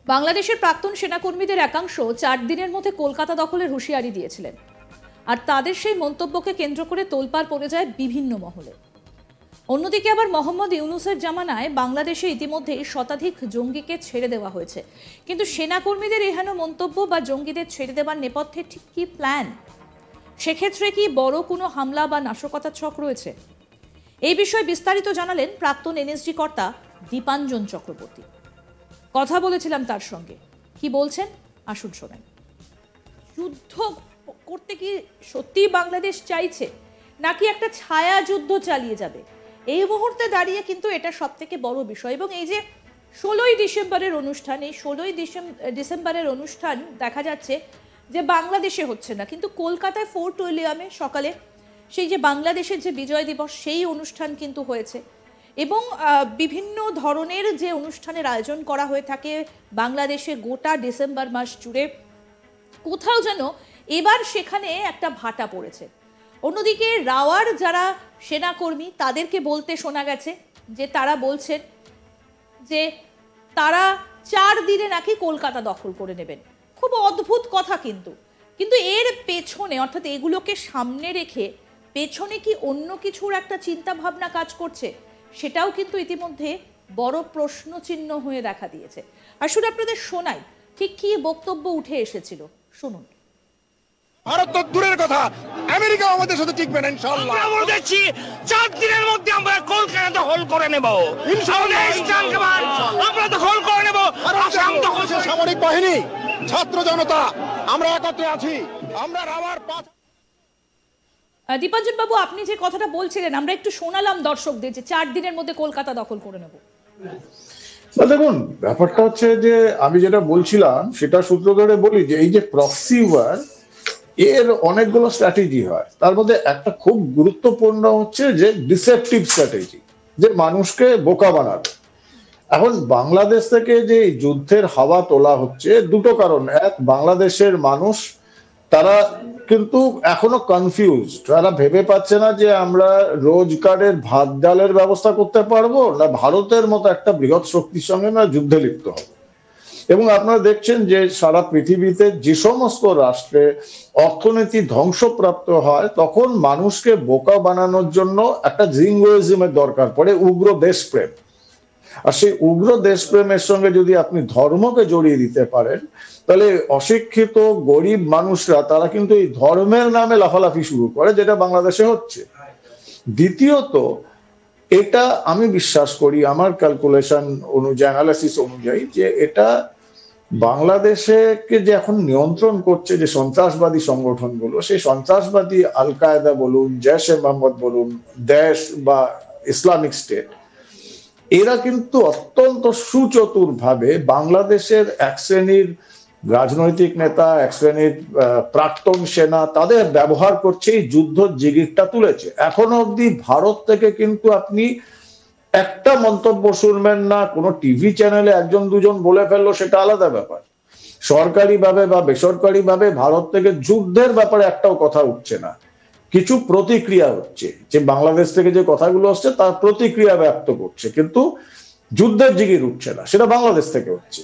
বাংলাদেশের প্রাক্তন সেনাকর্মীদের একাংশ 4 দিনের মধ্যে কলকাতা দখলের হুঁশিয়ারি দিয়েছিলেন, আর তাদের সেই মন্তব্যকে কেন্দ্র করে তোলপাড় পড়ে যায় বিভিন্ন মহলে। অন্যদিকে আবার মোহাম্মদ ইউনূসের জামানায় বাংলাদেশে ইতিমধ্যেই শতাধিক জঙ্গিকে ছেড়ে দেওয়া হয়েছে, কিন্তু সেনাকর্মীদের এহেন মন্তব্য বা জঙ্গিদের ছেড়ে দেওয়ার নেপথ্যে ঠিক কি প্ল্যান? সেক্ষেত্রে কি বড় কোনো হামলা বা নাশকতার ছক রয়েছে? এই বিষয়ে বিস্তারিত জানালেন প্রাক্তন এনএসজি কর্তা দীপাঞ্জন চক্রবর্তী। কথা বলেছিলাম তার সঙ্গে, কি বলছেন আসুন শোনেন। যুদ্ধ করতে কি সত্যি বাংলাদেশ চাইছে, নাকি একটা ছায়া যুদ্ধ চালিয়ে যাবে? এই মুহূর্তে দাঁড়িয়ে কিন্তু এটা সব থেকে বড় বিষয়। এবং এই যে 16ই ডিসেম্বরের অনুষ্ঠান, এই 16ই ডিসেম্বরের অনুষ্ঠান দেখা যাচ্ছে যে বাংলাদেশে হচ্ছে না, কিন্তু কলকাতায় ফোর্ট উইলিয়ামে সকালে সেই যে বাংলাদেশের যে বিজয় দিবস, সেই অনুষ্ঠান কিন্তু হয়েছে। এবং বিভিন্ন ধরনের যে অনুষ্ঠানের আয়োজন করা হয়ে থাকে বাংলাদেশে গোটা ডিসেম্বর মাস জুড়ে, কোথাও যেন এবার সেখানে একটা ভাটা পড়েছে। অন্যদিকে রাওয়ার যারা সেনাকর্মী, তাদেরকে বলতে শোনা গেছে যে তারা বলছেন যে তারা 4 দিনে নাকি কলকাতা দখল করে নেবেন। খুব অদ্ভুত কথা, কিন্তু এর পেছনে, অর্থাৎ এগুলোকে সামনে রেখে পেছনে কি অন্য কিছুর একটা চিন্তা ভাবনা কাজ করছে, সেটাও কিন্তু ইতিমধ্যে বড় প্রশ্ন চিহ্ন হয়ে দেখা দিয়েছে। আসুন আপনাদের শোনাই ঠিক কি বক্তব্য উঠে এসেছিল, শুনুন। ভারত তো দূরের কথা, আমেরিকা আমাদের সাথে টিকবে না ইনশাআল্লাহ। আমরা বলতেছি 4 দিনের মধ্যে আমরা কলকাতা দখল করে নেব ইনশাআল্লাহ। আমরা দখল করে নেব আসাম দখল। সামরিক বাহিনী, ছাত্র জনতা, আমরা একত্রে আছি। আমরা রাওয়ার পাঁচ। দীপাঞ্জন বাবু, আপনি যে কথাটা বলছিলেন আমরা একটু শোনালাম দর্শকদের, যে 4 দিনের মধ্যে কলকাতা দখল করে নেব। দেখুন, ব্যাপারটা হচ্ছে যে আমি যেটা বলছিলাম সেটা সূত্র ধরে বলি যে এই যে প্রক্সি ওয়ার, এর অনেকগুলো স্ট্র্যাটেজি হয়। তার মধ্যে একটা খুব গুরুত্বপূর্ণ হচ্ছে যে ডিসেপটিভ স্ট্র্যাটেজি, যে মানুষকে বোকা বানাবে। এখন বাংলাদেশ থেকে যে যুদ্ধের হাওয়া তোলা হচ্ছে, দুটো কারণ। এক, বাংলাদেশের মানুষ তারা কিন্তু এখনো কনফিউজ, তারা ভেবে পাচ্ছে না যে আমরা রোজগারের ভাত ডালের ব্যবস্থা করতে পারবো না ভারতের মতো একটা বৃহৎ শক্তির সঙ্গে না যুদ্ধে লিপ্ত হবে। এবং আপনারা দেখছেন যে সারা পৃথিবীতে যে সমস্ত রাষ্ট্রে অর্থনীতি ধ্বংসপ্রাপ্ত হয়, তখন মানুষকে বোকা বানানোর জন্য একটা জিঙ্গোইজমের দরকার পড়ে, উগ্র দেশপ্রেম। আর সেই উগ্র দেশপ্রেমের সঙ্গে যদি আপনি ধর্মকে জড়িয়ে দিতে পারেন, তাহলে অশিক্ষিত গরিব মানুষরা তারা কিন্তু এই ধর্মের নামে লাফালাফি শুরু করে, যেটা বাংলাদেশে হচ্ছে। দ্বিতীয়ত, এটা আমি বিশ্বাস করি, আমার ক্যালকুলেশন অনুযায়ী, অ্যানালাইসিস অনুযায়ী, যে এটা বাংলাদেশকে যে এখন নিয়ন্ত্রণ করছে যে সন্ত্রাসবাদী সংগঠনগুলো, সেই সন্ত্রাসবাদী আল কায়দা বলুন, জৈশ-এ মোহাম্মদ বলুন, দায়েশ বা ইসলামিক স্টেট, এরা কিন্তু অত্যন্ত সুচতুর ভাবে বাংলাদেশের এক শ্রেণীর রাজনৈতিক নেতা, এক শ্রেণীর প্রাক্তন সেনা, তাদের ব্যবহার করছে এই যুদ্ধ জিগিরটা তুলেছে। এখনো অব্দি ভারত থেকে কিন্তু আপনি একটা মন্তব্য শুনবেন না। কোনো টিভি চ্যানেলে একজন দুজন বলে ফেললো, সেটা আলাদা ব্যাপার। সরকারি ভাবে বা বেসরকারি ভাবে ভারত থেকে যুদ্ধের ব্যাপারে একটাও কথা উঠছে না। কিছু প্রতিক্রিয়া হচ্ছে, যে বাংলাদেশ থেকে যে কথাগুলো আসছে তার প্রতিক্রিয়া ব্যক্ত করছে, কিন্তু যুদ্ধের জিগির উঠছে না, সেটা বাংলাদেশ থেকে হচ্ছে।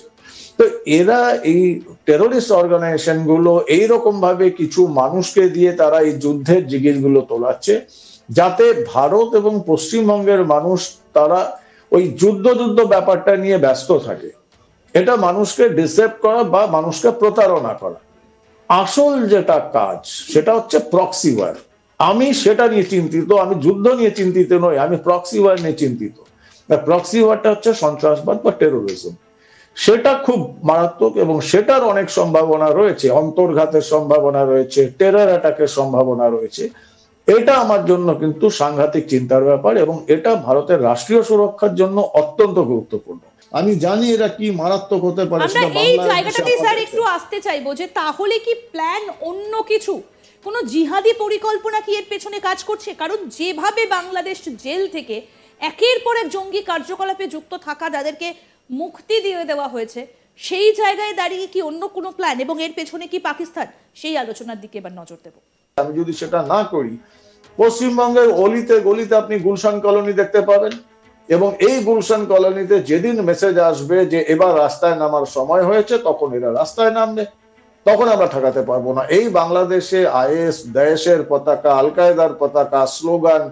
তো এরা এই টেরোরিস্ট অর্গানাইজেশন গুলো এইরকম ভাবে কিছু মানুষকে দিয়ে তারা এই যুদ্ধের জিগির গুলো তোলাচ্ছে, যাতে ভারত এবং পশ্চিমবঙ্গের মানুষ তারা ওই যুদ্ধ ব্যাপারটা নিয়ে ব্যস্ত থাকে। এটা মানুষকে ডিসেপ্ট করা বা মানুষকে প্রতারণা করা। আসল যেটা কাজ সেটা হচ্ছে প্রক্সি ওয়ার। আমি সেটা নিয়ে চিন্তিত, আমি যুদ্ধ নিয়ে চিন্তিত নই, আমি প্রক্সি ওয়ার নিয়ে চিন্তিত। প্রক্সি ওয়ারটা হচ্ছে সন্ত্রাসবাদ বা টেরোরিজম। সেটা খুব মারাত্মক এবং সেটার অনেক সম্ভাবনা রয়েছে, অন্তর্ঘাতের সম্ভাবনা রয়েছে, টেরর অ্যাটাকের সম্ভাবনা রয়েছে। এটা আমার জন্য কিন্তু সাংঘাতিক চিন্তার ব্যাপার, এবং এটা ভারতের রাষ্ট্রীয় সুরক্ষার জন্য অত্যন্ত গুরুত্বপূর্ণ। আমি জানি এরা কি মারাত্মক হতে পারে। আমরা এই জায়গাটাতেই স্যার একটু আসতে চাইবো, যে তাহলে কি প্ল্যান অন্য কিছু, কোনো জিহাদি পরিকল্পনা কি এর পেছনে কাজ করছে? কারণ যেভাবে বাংলাদেশ জেল থেকে একের পর এক জঙ্গি কার্যকলাপে যুক্ত থাকা যাদেরকে মুক্তি দিয়ে দেওয়া হয়েছে, সেই জায়গায় দাঁড়িয়ে কি অন্য কোনো প্ল্যান, এবং এর পেছনে কি পাকিস্তান, সেই আলোচনার দিকে এবার নজর দেব। আমি যদি সেটা না করি, পশ্চিমবঙ্গের অলিতে গলিতে আপনি গুলশান কলোনি দেখতে পাবেন, এবং এই গুলশান কলোনিতে যেদিন মেসেজ আসবে যে এবার রাস্তায় নামার সময় হয়েছে, তখন এরা রাস্তায় নামবে, তখন আমরা ঠেকাতে পারবো না। এই বাংলাদেশে আইএস, দায়েশের পতাকা, আল কায়দার পতাকা, স্লোগান,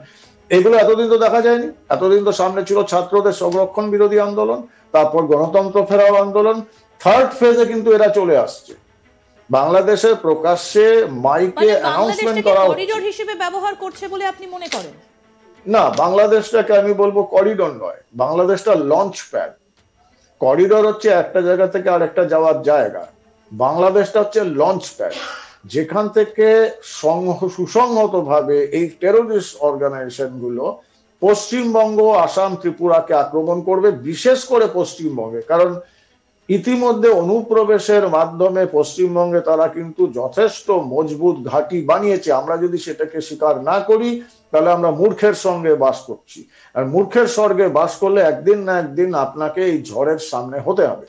এগুলো এতদিন তো দেখা যায়নি। এতদিন তো সামনে ছিল ছাত্রদের সংরক্ষণ বিরোধী আন্দোলন, তারপর গণতন্ত্র ফেরাও আন্দোলন, থার্ড ফেজে কিন্তু এরা চলে আসছে। বাংলাদেশের প্রকাশ্যে মাইকে অ্যানাউন্সমেন্ট করা করিডোর হিসেবে ব্যবহার করছে বলে আপনি মনে করেন? না, বাংলাদেশটাকে আমি বলবো করিডোর নয়, বাংলাদেশটা লঞ্চ প্যাড। করিডোর হচ্ছে একটা জায়গা থেকে আরেকটা যাওয়ার জায়গা, বাংলাদেশটা হচ্ছে লঞ্চ প্যাড, যেখান থেকে সুসংহত ভাবে এই টেরোরিস্ট অর্গানাইজেশন গুলো পশ্চিমবঙ্গ, আসাম, ত্রিপুরাকে আক্রমণ করবে, বিশেষ করে পশ্চিমবঙ্গে। কারণ ইতিমধ্যে অনুপ্রবেশের মাধ্যমে পশ্চিমবঙ্গে তারা কিন্তু যথেষ্ট মজবুত ঘাঁটি বানিয়েছে। আমরা যদি সেটাকে স্বীকার না করি, তাহলে আমরা মূর্খের সঙ্গে বাস করছি, আর মূর্খের স্বর্গে বাস করলে একদিন না একদিন আপনাকে এই ঝড়ের সামনে হতে হবে।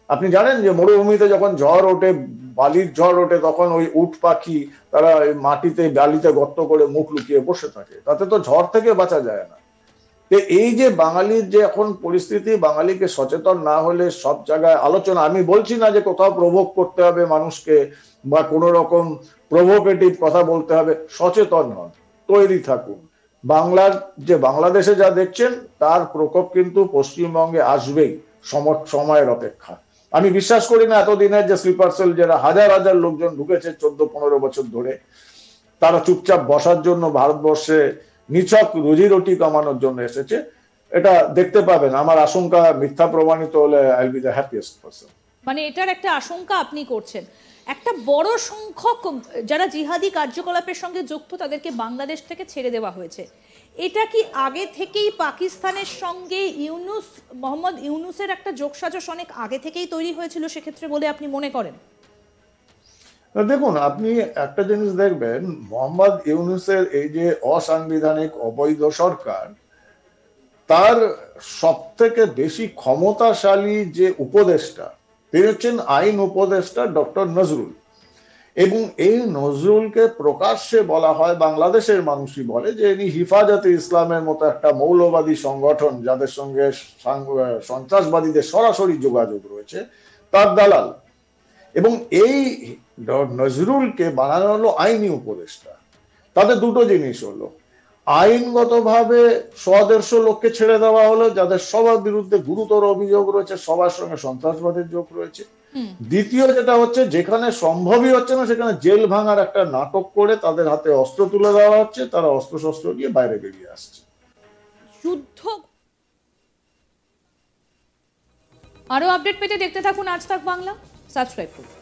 আপনি জানেন যে মরুভূমিতে যখন ঝড় ওঠে, বালির ঝড় ওঠে, তখন ওই উট পাখি তারা মাটিতে বালিতে গর্ত করে মুখ লুকিয়ে বসে থাকে, তাতে তো ঝড় থেকে বাঁচা যায় না। এই যে বাঙালির যে এখন পরিস্থিতি, বাঙালিকে সচেতন না হলে সব জায়গায় আলোচনা। আমি বলছি না যে কোথাও প্রভোগ করতে হবে মানুষকে বা কোনো রকম প্রভোকেটিভ কথা বলতে হবে, সচেতন হন, তৈরি থাকুন। বাংলাদেশে যা দেখছেন তার প্রকোপ কিন্তু পশ্চিমবঙ্গে আসবেই, সময়ের অপেক্ষা। আমি বিশ্বাস করি না এতদিনের যে স্লিপার সেল, যারা হাজার হাজার লোকজন ঢুকেছে 14-15 বছর ধরে, তারা চুপচাপ বসার জন্য ভারতবর্ষে নিছক রুজি রুটি কামানোর জন্য এসেছে, এটা দেখতে পাবেন। আমার আশঙ্কা মিথ্যা প্রমাণিত হলে I will be the happiest person. মানে এটার একটা আশঙ্কা আপনি করছেন, একটা বড় সংখ্যক যারা জিহাদি কার্যকলাপের সঙ্গে যুক্ত তাদেরকে বাংলাদেশ থেকে ছেড়ে দেওয়া হয়েছে। এটা কি আগে থেকেই পাকিস্তানের সঙ্গে মোহাম্মদ ইউনূসের একটা যোগসাজশ অনেক আগে থেকেই তৈরি হয়েছিল সেক্ষেত্রে বলে আপনি মনে করেন? দেখুন, আপনি একটা জিনিস দেখবেন, মোহাম্মদ ইউনূসের এই যে অসাংবিধানিক অবৈধ সরকার, তার সব থেকে বেশি ক্ষমতাশালী যে উপদেষ্টা, তিনি হচ্ছেন আইন উপদেষ্টা ডক্টর নজরুল। এবং এই নজরুলকে প্রকাশ্যে বলা হয়, বাংলাদেশের মানুষই বলে যে ইনি হিফাজতে ইসলামের মতো একটা মৌলবাদী সংগঠন, যাদের সঙ্গে সন্ত্রাসবাদীদের সরাসরি যোগাযোগ রয়েছে, তার দালাল। এবং এই নজরুলকে বানানো হলো আইনি উপদেষ্টা। তাদের দুটো জিনিস হলো, আইনগতভাবে 100-150 লোককে ছেড়ে দেওয়া হলো যাদের সবার বিরুদ্ধে গুরুতর অভিযোগ রয়েছে, সবার সঙ্গে সন্ত্রাসবাদের যোগ রয়েছে। দ্বিতীয় যেটা হচ্ছে, যেখানে সম্ভবই হচ্ছে না সেখানে জেল ভাঙার একটা নাটক করে তাদের হাতে অস্ত্র তুলে দেওয়া হচ্ছে, তারা অস্ত্র নিয়ে বাইরে বেরিয়ে আসছে। যুদ্ধ আরো আপডেট পেতে দেখতে থাকুন আজ তাক বাংলা, সাবস্ক্রাইব করুন।